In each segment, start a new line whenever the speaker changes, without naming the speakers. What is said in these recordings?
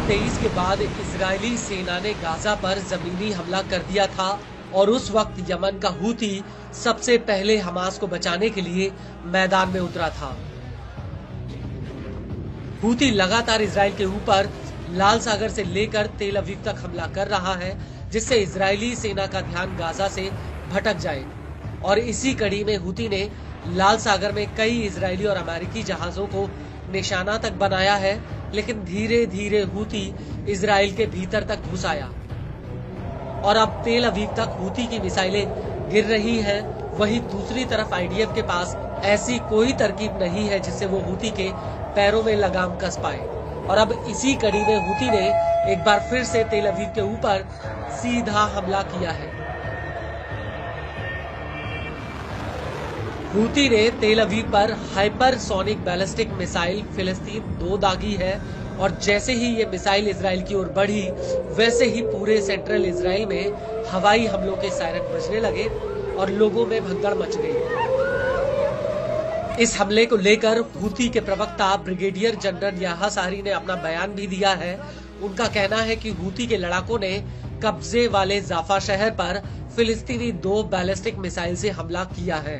2023 के बाद इजरायली सेना ने गाजा पर जमीनी हमला कर दिया था और उस वक्त यमन का हूती सबसे पहले हमास को बचाने के लिए मैदान में उतरा था। हूती लगातार इजराइल के ऊपर लाल सागर से लेकर तेल अवीव तक हमला कर रहा है, जिससे इजरायली सेना का ध्यान गाजा से भटक जाए। और इसी कड़ी में हूती ने लाल सागर में कई इजरायली और अमेरिकी जहाजों को निशाना तक बनाया है, लेकिन धीरे धीरे हूती इजराइल के भीतर तक घुस आया और अब तेल अवीव तक हूती की मिसाइलें गिर रही हैं। वहीं दूसरी तरफ आईडीएफ के पास ऐसी कोई तरकीब नहीं है जिससे वो हूती के पैरों में लगाम कस पाए। और अब इसी कड़ी में हूती ने एक बार फिर से तेल अवीव के ऊपर सीधा हमला किया है। हूती ने तेल अवीव पर हाइपरसोनिक बैलिस्टिक मिसाइल फिलिस्तीन 2 दागी है और जैसे ही ये मिसाइल इजराइल की ओर बढ़ी, वैसे ही पूरे सेंट्रल इजराइल में हवाई हमलों के सायरन बजने लगे और लोगों में भगदड़ मच गई। इस हमले को लेकर हूती के प्रवक्ता ब्रिगेडियर जनरल याह्या सारी ने अपना बयान भी दिया है। उनका कहना है कि हूती के लड़ाकों ने कब्जे वाले जाफा शहर पर फिलिस्तीनी 2 बैलिस्टिक मिसाइल से हमला किया है।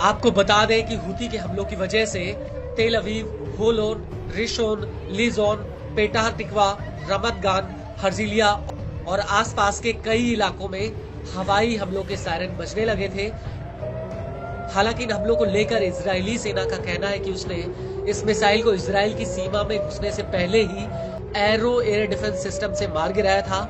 आपको बता दें कि हूती के हमलों की वजह से तेल अवीव, होलोन, रिशोन, लिजोन, पेटाह टिकवा, रमत गान, हर्जिलिया और आसपास के कई इलाकों में हवाई हमलों के सायरन बजने लगे थे। हालांकि इन हमलों को लेकर इजरायली सेना का कहना है कि उसने इस मिसाइल को इजराइल की सीमा में घुसने से पहले ही एरो एयर डिफेंस सिस्टम से मार गिराया था।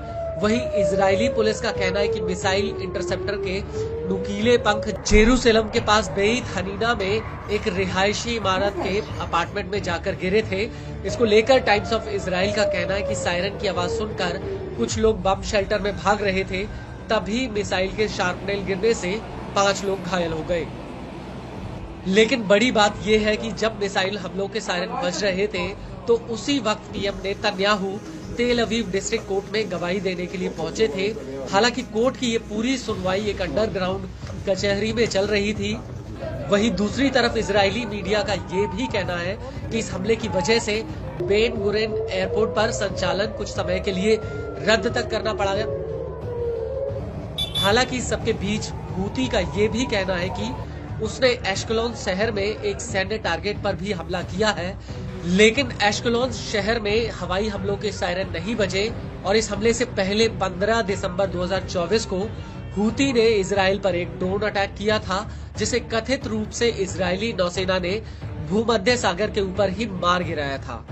वहीं इजरायली पुलिस का कहना है कि मिसाइल इंटरसेप्टर के नुकीले पंख जेरूसलम के पास बेइत हनीना में एक रिहायशी इमारत के अपार्टमेंट में जाकर गिरे थे। इसको लेकर टाइम्स ऑफ इजराइल का कहना है कि सायरन की आवाज सुनकर कुछ लोग बम शेल्टर में भाग रहे थे, तभी मिसाइल के शार्पनेल गिरने से 5 लोग घायल हो गए। लेकिन बड़ी बात यह है कि जब मिसाइल हमलों के सायरन बज रहे थे तो उसी वक्त पीएम नेतन्याहू तेल अवीव डिस्ट्रिक्ट कोर्ट में गवाही देने के लिए पहुंचे थे। हालांकि कोर्ट की ये पूरी सुनवाई एक अंडरग्राउंड कचहरी में चल रही थी। वहीं दूसरी तरफ इजरायली मीडिया का ये भी कहना है कि इस हमले की वजह से बेन गुरेन एयरपोर्ट पर संचालन कुछ समय के लिए रद्द तक करना पड़ा। हालांकि इस सबके बीच हूती का ये भी कहना है कि उसने एश्केलोन शहर में एक सैन्य टारगेट पर भी हमला किया है, लेकिन एश्केलोन शहर में हवाई हमलों के सायरन नहीं बजे और इस हमले से पहले 15 दिसंबर 2024 को हूती ने इजराइल पर एक ड्रोन अटैक किया था, जिसे कथित रूप से इजरायली नौसेना ने भूमध्य सागर के ऊपर ही मार गिराया था।